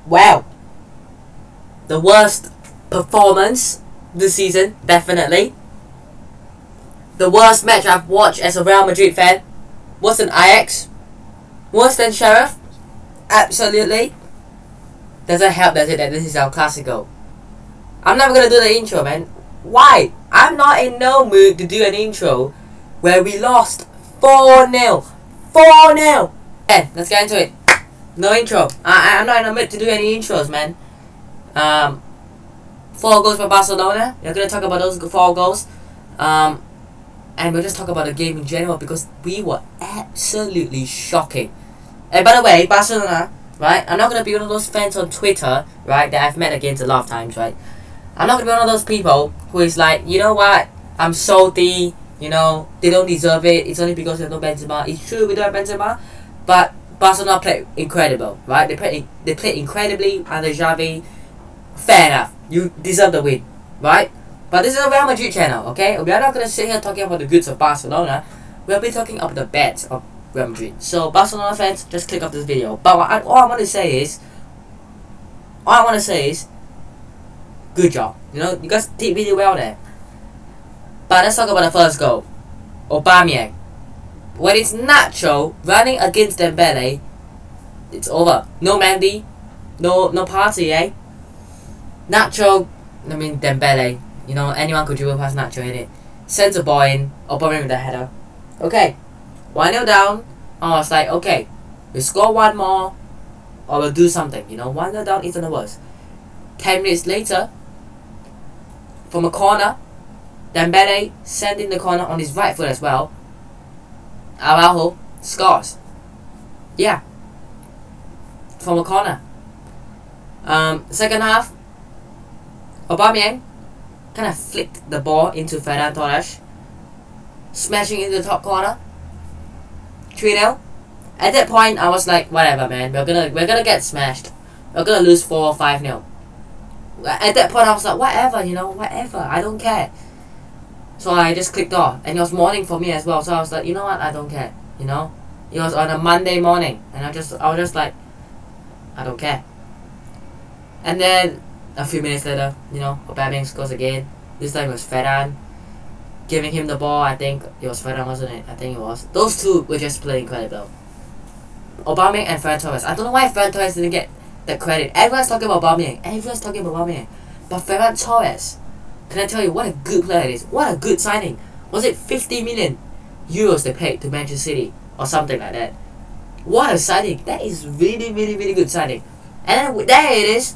Well, the worst performance this season, definitely. The worst match I've watched as a Real Madrid fan. Worse than Ajax. Worse than Sheriff. Absolutely. Doesn't help, does it, that this is our Classico. I'm never gonna do the intro, man. Why? I'm not in no mood to do an intro where we lost 4-0. 4-0! Okay, let's get into it. No intro. I'm not in a mood to do any intros, man. 4 goals for Barcelona. We're gonna talk about those 4 goals. And we'll just talk about the game in general because we were absolutely shocking. And by the way, Barcelona, right? I'm not gonna be one of those fans on Twitter, right, that I've met against a lot of times, right? I'm not gonna be one of those people who is like, you know what? I'm salty. You know, they don't deserve it. It's only because there's no Benzema. It's true we don't have Benzema, but Barcelona played incredible, right? They played incredibly under Xavi. Fair enough. You deserve the win, right? But this is a Real Madrid channel, okay? We are not gonna sit here talking about the goods of Barcelona. We'll be talking about the bads of Real Madrid. So Barcelona fans, just click off this video. But all I want to say is, good job. You know, you guys did really well there. But let's talk about the first goal. Aubameyang. When it's Nacho running against Dembele, it's over. No Mendy, no party, eh? Dembele. You know, anyone could dribble past Nacho in it. Sends a ball in, Aubameyang with the header. Okay, 1-0 down. I was like, okay, we score one more, or we'll do something. You know, 1-0 down isn't the worst. 10 minutes later, from a corner, Dembele sent in the corner on his right foot as well. Araujo scores. Yeah, from a corner. Second half, Aubameyang kind of flicked the ball into Ferran Torres, smashing into the top corner. 3-0. At that point, I was like, whatever, man. We're gonna get smashed. We're gonna lose 4 or 5-0. At that point, I was like, whatever, you know, whatever. I don't care. So I just clicked off, and it was morning for me as well. So I was like, you know what? I don't care. You know, it was on a Monday morning, and I was just like, I don't care. And then a few minutes later, you know, Aubameyang scores again. This time it was Ferran giving him the ball. I think it was Ferran, wasn't it? I think it was. Those two were just playing incredible. Aubameyang and Ferran Torres. I don't know why Ferran Torres didn't get that credit. Everyone's talking about Aubameyang. But Ferran Torres, can I tell you what a good player it is? What a good signing. Was it 50 million euros they paid to Manchester City or something like that? What a signing. That is really, really, really good signing. And then there it is.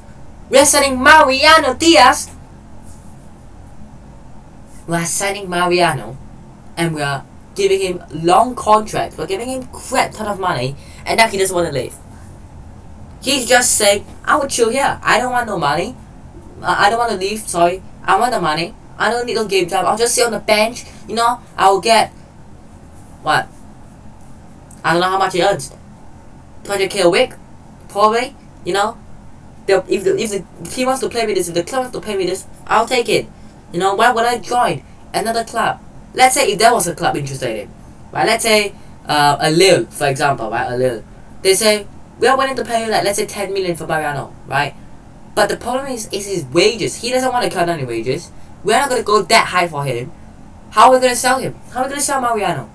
We're signing Mariano Diaz. We're signing Mariano, and we're giving him long contract. We're giving him crap ton of money, and now he doesn't want to leave. He's just saying, I will chill here. I don't want no money. I don't want to leave, sorry. I want the money. I don't need no game time. I'll just sit on the bench. You know, I will get, what? I don't know how much he earns. 200k a week? Probably, you know. If he wants to play with this, if the club wants to play with this, I'll take it. You know, why would I join another club? Let's say if there was a club interested in, right? Let's say a Lille, for example, right? A Lille. They say, we are willing to pay you, like, let's say 10 million for Mariano, right? But the problem is his wages. He doesn't want to cut down his wages. We're not going to go that high for him. How are we going to sell him? How are we going to sell Mariano?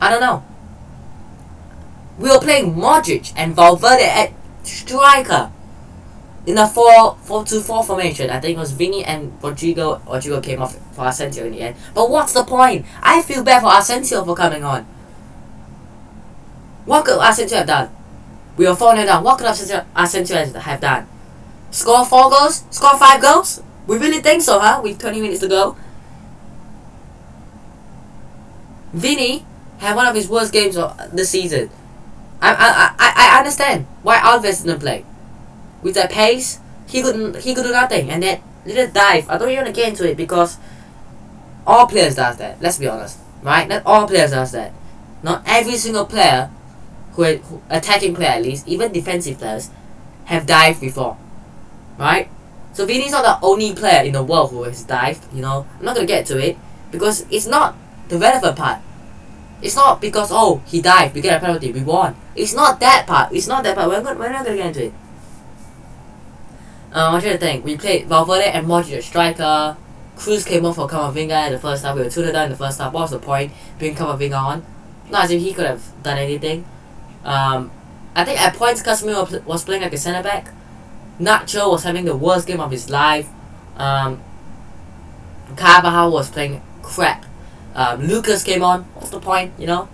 I don't know. We were playing Modric and Valverde at striker in a 4-2-4 formation. I think it was Vini and Rodrigo. Rodrigo came off for Asensio in the end. But what's the point? I feel bad for Asensio for coming on. What could Asensio have done? We were 4-0 down. What could Asensio have done? Score 4 goals? Score 5 goals? We really think so, huh? With 20 minutes to go. Vini had one of his worst games of the season. I understand why Alves didn't play. With that pace, he could do nothing. And that little dive, I don't even want to get into it because all players does that. Let's be honest, right? Not all players does that. Not every single player, who attacking player at least, even defensive players, have dived before, right? So Vini's not the only player in the world who has dived. You know, I'm not gonna get to it because it's not the relevant part. It's not because, oh, he died, we get a penalty, we won. It's not that part. It's not that part. We're not gonna get into it. I'm trying to think. We played Valverde and Modric as striker. Cruz came on for Camavinga in the first half. We were 2-0 down in the first half. What was the point bringing Camavinga on? Not as if he could have done anything. I think at points Casemiro was playing like a centre back. Nacho was having the worst game of his life. Carvajal was playing crap. Lucas came on. What's the point? You know.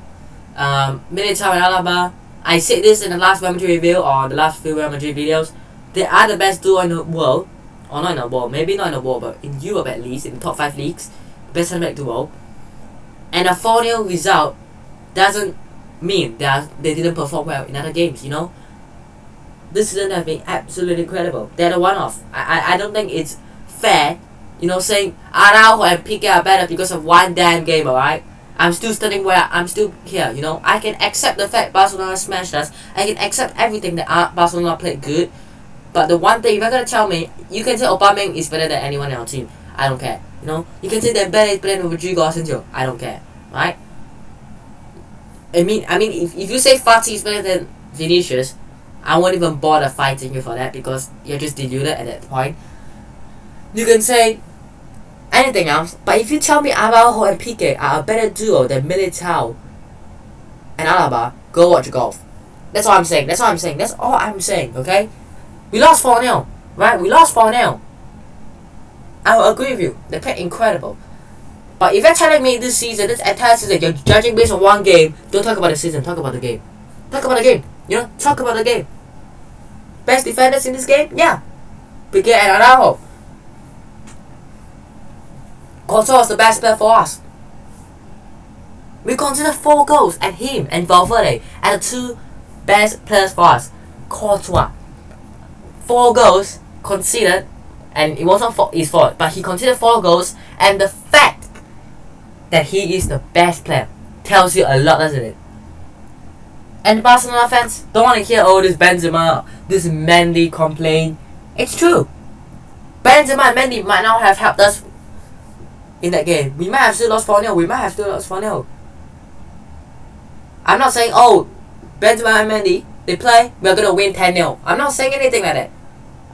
Militao and Alaba. I said this in the last Real Madrid review or the last few Real Madrid videos. They are the best duo in the world. Or not in the world, maybe not in the world, but in Europe at least, in the top 5 leagues. Best centre back duo. And a 4-0 result doesn't mean that they didn't perform well in other games, you know? This season has been absolutely incredible. They're the one-off. I don't think it's fair, you know, saying Araujo and Piqué are better because of one damn game, alright? I'm still standing where I'm still here, you know? I can accept the fact Barcelona smashed us. I can accept everything that Barcelona played good. But the one thing, if you're gonna tell me, you can say Aubameyang is better than anyone in our team. I don't care. You know, you can say Dembele is better than Rodrigo Asensio. I don't care, right? I mean, if you say Fati is better than Vinicius, I won't even bother fighting you for that because you're just deluded at that point. You can say anything else, but if you tell me Araujo and Piqué are a better duo than Militao and Alaba, go watch golf. That's all I'm saying. That's all I'm saying. That's all I'm saying. Okay. We lost 4-0, right? We lost 4-0. I will agree with you. They played incredible. But if you're telling me this season, this entire season, you're judging based on one game, don't talk about the season, talk about the game. Talk about the game. You know, talk about the game. Best defenders in this game? Yeah. Piqué and Araujo. Courtois was the best player for us. We consider 4 goals and him and Valverde are the 2 best players for us. Courtois. 4 goals conceded, and it wasn't his fault, but he conceded 4 goals, and the fact that he is the best player tells you a lot, doesn't it? And Barcelona fans don't want to hear, oh, this Benzema, this Mendy complain. It's true. Benzema and Mendy might not have helped us in that game. We might have still lost 4-0. We might have still lost 4-0. I'm not saying, oh, Benzema and Mendy, they play, we're gonna win 10-0. I'm not saying anything like that.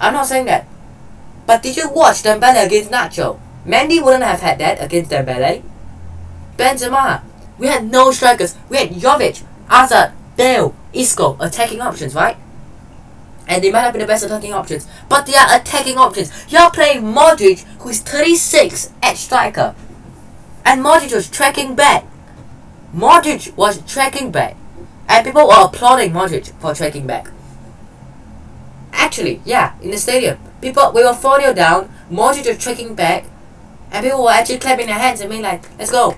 I'm not saying that. But did you watch Dembele against Nacho? Mendy wouldn't have had that against Dembele. Benzema. We had no strikers. We had Jovic, Hazard, Bale, Isco, attacking options, right? And they might have been the best attacking options. But they are attacking options. You're playing Modric, who is 36 at striker. And Modric was tracking back. Modric was tracking back. And people were applauding Modric for tracking back. Actually, yeah, in the stadium. We were 4-0 down, Modric was tracking back, and people were actually clapping their hands and being like, let's go.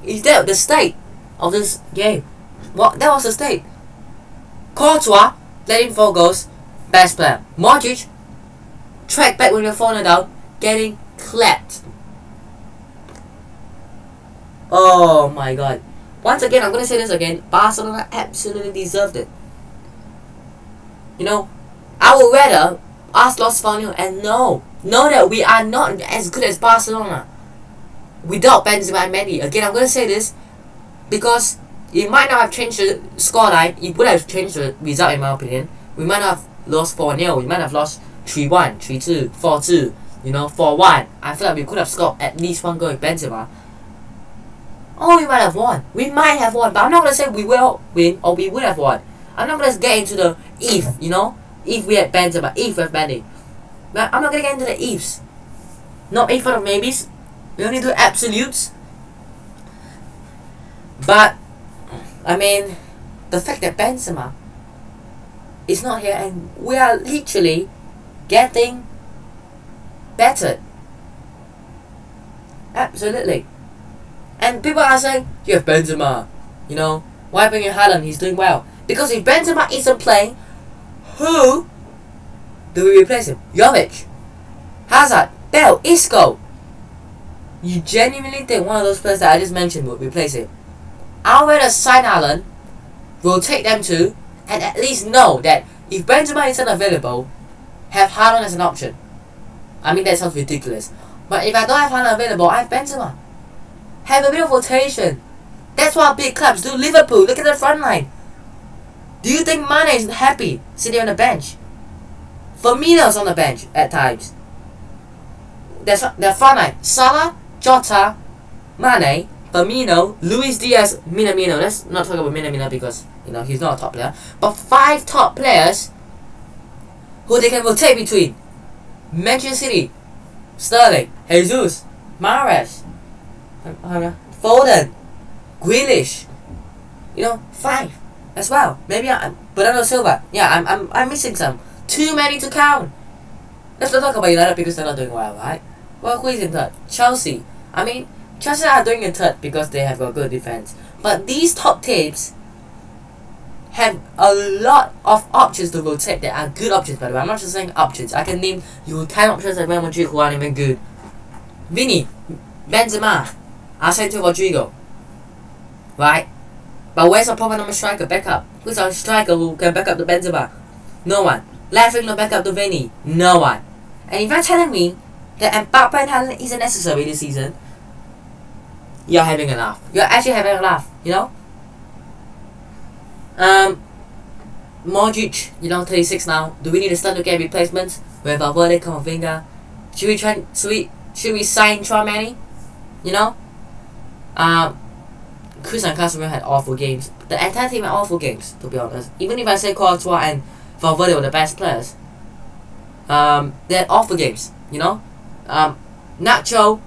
Is that the state of this game? Well, that was the state. Courtois, letting 4 goals, best player. Modric, track back when you're 4-0 down, getting clapped. Oh my god. Once again, I'm going to say this again, Barcelona absolutely deserved it. You know, I would rather us lost 4-0 and know that we are not as good as Barcelona without Benzema and Mendy. Again, I'm going to say this because it might not have changed the scoreline. It would have changed the result in my opinion. We might not have lost 4-0. We might have lost 3-1, 3-2, 4-2, you know, 4-1. I feel like we could have scored at least 1 goal with Benzema. Oh, we might have won. We might have won. But I'm not going to say we will win or we would have won. I'm not going to get into the if, you know. If we had Benzema, if we have Mendy. But I'm not going to get into the ifs. No if or maybes. We only do absolutes. But, I mean, the fact that Benzema is not here and we are literally getting battered. Absolutely. And people are saying, you have Benzema, you know, why bring in Haaland, he's doing well. Because if Benzema isn't playing, who do we replace him? Jovic, Hazard, Bale, Isco. You genuinely think one of those players that I just mentioned would replace him? I'll rather sign Haaland, rotate them two, and at least know that if Benzema isn't available, have Haaland as an option. I mean, that sounds ridiculous. But if I don't have Haaland available, I have Benzema. Have a bit of rotation. That's what big clubs do. Liverpool, look at the front line. Do you think Mane is happy sitting on the bench? Firmino's on the bench at times. Their front line: Salah, Jota, Mane, Firmino, Luis Diaz, Minamino. Let's not talk about Minamino because he's not a top player. But 5 top players who they can rotate between: Manchester City, Sterling, Jesus, Mahrez, Foden, Grealish. 5 as well. Maybe Bernardo Silva. Yeah, I'm missing some. Too many to count. Let's not talk about United because they're not doing well, right? Well, who is in third? Chelsea. I mean, Chelsea are doing in third because they have a good defense. But these top teams have a lot of options to rotate. They are good options, by the way. I'm not just saying options. I can name you 10 options at Real Madrid who aren't even good. Vini, Benzema, Asensio, Rodrigo. Right? But where's our proper number striker backup? Who's our striker who can back up the Benzema? No one. Left wing no back up to Vini? No one. And if you're telling me that Mbappe talent isn't necessary this season, you're having a laugh. You're actually having a laugh, Modric, 36 now. Do we need to start to get replacements? With Valverde, Camavinga? Should we sign Tchouaméni? Chris and Casemiro had awful games. The entire team had awful games, to be honest. Even if I say Courtois and Valverde were the best players, they had awful games, Nacho,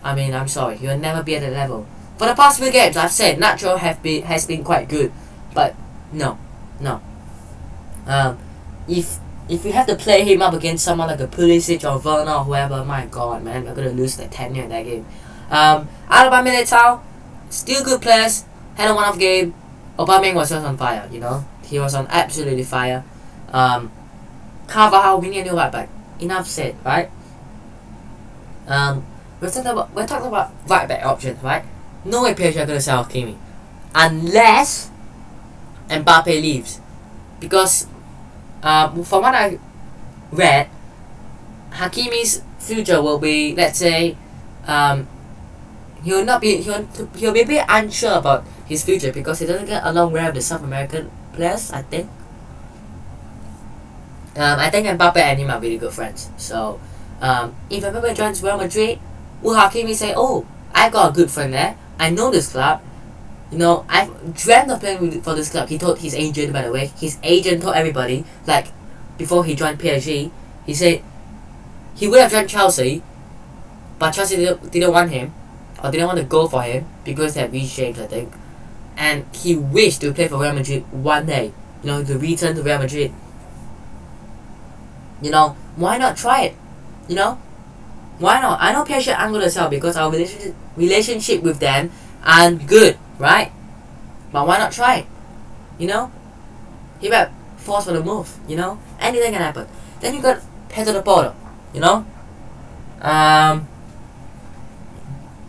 I'm sorry, you'll never be at that level. For the past few games, I've said Nacho has been quite good, but no. If you have to play him up against someone like a Pulisic or Werner or whoever, my god, man, we're gonna lose like 10-0 in that game. Alaba, Militao, still good players. Had a one-off game. Aubameyang was just on fire, he was on absolutely fire. Carvajal, we need a new right back. Enough said, right? We're talking about right back options, right? No way PSG are gonna sell Hakimi unless Mbappe leaves, because from what I read, Hakimi's future will be, let's say, he'll be a bit unsure about his future because he doesn't get along well with the South American players, I think. I think Mbappe and him are really good friends. So, if Mbappe joins Real Madrid, will Hakimi say, "Oh, I got a good friend there. I know this club. I've dreamt of playing for this club." He told his agent, by the way. His agent told everybody, like, before he joined PSG, he said he would have joined Chelsea, but Chelsea didn't want him, or didn't want to go for him because they had reshaped, I think. And he wished to play for Real Madrid one day, to return to Real Madrid. Why not try it? Why not? I know PSG aren't gonna sell because our relationship with them aren't good, right? But why not try it? He might force for the move, anything can happen. Then you got Pedro Porro,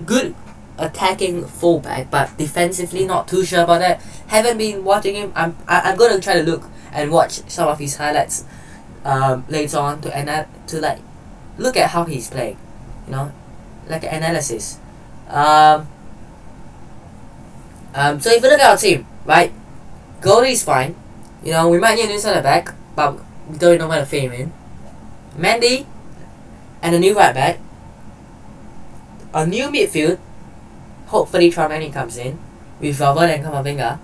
good attacking fullback, but defensively not too sure about that. Haven't been watching him. I'm gonna try to look and watch some of his highlights later on to like look at how he's playing, like an analysis. So if you look at our team, right, goalie is fine. We might need a new centre back, but we don't know where to fit him in. Mendy and a new right back. A new midfield. Hopefully Tchouaméni comes in with Valverde and Camavinga.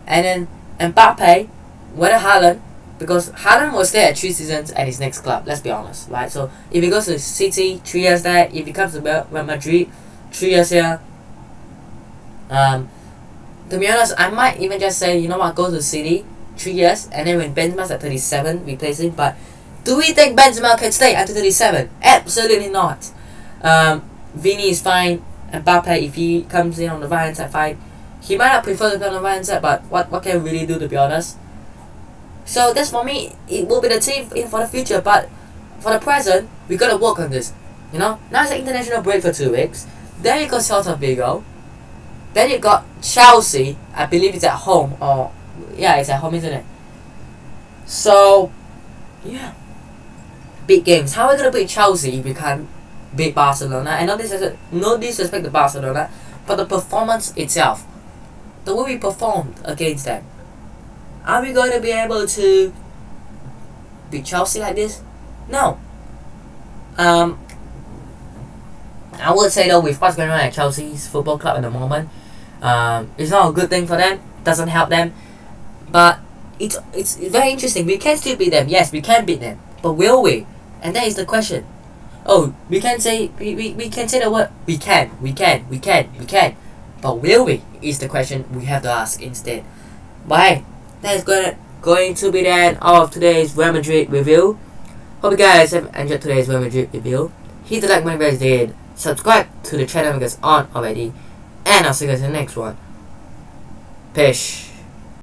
And then Mbappe, whether Haaland, because Haaland will stay at 3 seasons at his next club, let's be honest, right? So if he goes to City, 3 years there. If he comes to Real Madrid, 3 years here. To be honest, I might even just say, go to City, 3 years, and then when Benzema's at 37, replace him. But do we think Benzema can stay until 37? Absolutely not. Vini is fine. Mbappe, if he comes in on the right hand side, fine. He might not prefer to play on the right hand side, but what can we really do, to be honest? So that's, for me, it will be the team for the future. But for the present, we gotta work on this. Now it's an international break for 2 weeks. Then you got Celta Vigo. Then you got Chelsea. I believe it's at home, it's at home, isn't it? So yeah, big games. How are we gonna beat Chelsea if we can't beat Barcelona? And no disrespect to Barcelona, but the performance itself, the way we performed against them. Are we going to be able to beat Chelsea like this? No. I would say though, with what's going on at Chelsea's football club at the moment, it's not a good thing for them. Doesn't help them. But it's very interesting. We can still beat them. Yes, we can beat them. But will we? And that is the question. Oh, we can say we can say the word we can. But will we? Is the question we have to ask instead. But hey, that is going to be the end of today's Real Madrid review. Hope you guys have enjoyed today's Real Madrid review. Hit the like button if you guys did. Subscribe to the channel if you guys aren't already. And I'll see you guys in the next one. Peace.